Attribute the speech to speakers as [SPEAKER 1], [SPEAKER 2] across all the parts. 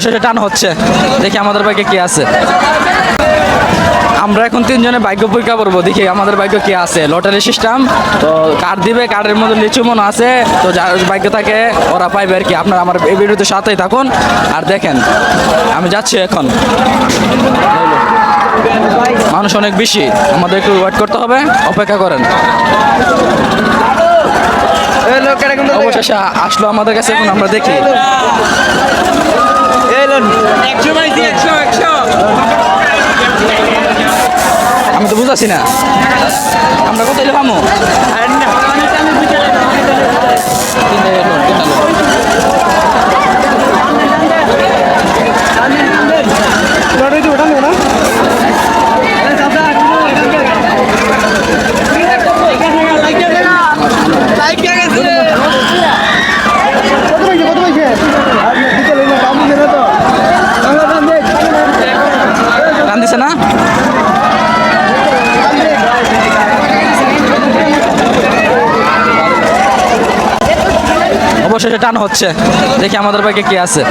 [SPEAKER 1] অবশেষে টান হচ্ছে, দেখি আমাদের ভাগ্যে কি আছে। আমরা এখন তিনজনে ভাগ্য পরীক্ষা করবো, দেখি আমাদের ভাগ্য কি আছে। লটারি সিস্টেম তো, কার্ড দিবে, কার্ডের মধ্যে লিচু মনে আছে, তো যার ভাগ্য থাকে ওরা পাইবে আর কি। আপনারা আমার এই ভিডিওতে সাথেই থাকুন আর দেখেন। আমি যাচ্ছি এখন, মানুষ অনেক বেশি, আমাদের একটু ওয়েট করতে হবে, অপেক্ষা করেন। অবশেষে আসলো আমাদের কাছে, এখন আমরা দেখি। আমি তো বুঝাচ্ছি না আমরা কত এলে পামো। টান দিছে না? অবশেষে টান হচ্ছে, দেখি আমাদের ভাগ্যে কি আছে।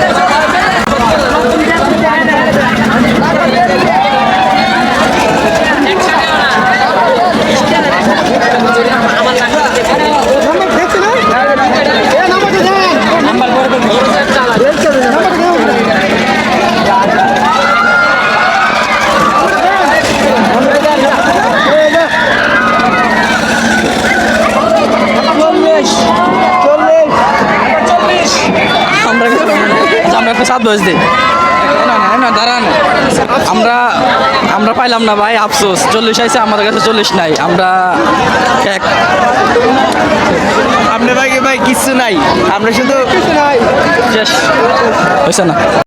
[SPEAKER 1] আমরা একটা 7 বয়স দিই দাঁড়ান। আমরা পাইলাম না ভাই, আফসোস। 40 আইছে, আমাদের কাছে 40 নাই। আমরা
[SPEAKER 2] আপনার ভাই কিছু নাই, আমরা শুধু কিছু নাই,
[SPEAKER 1] শেষ হয়েছে না।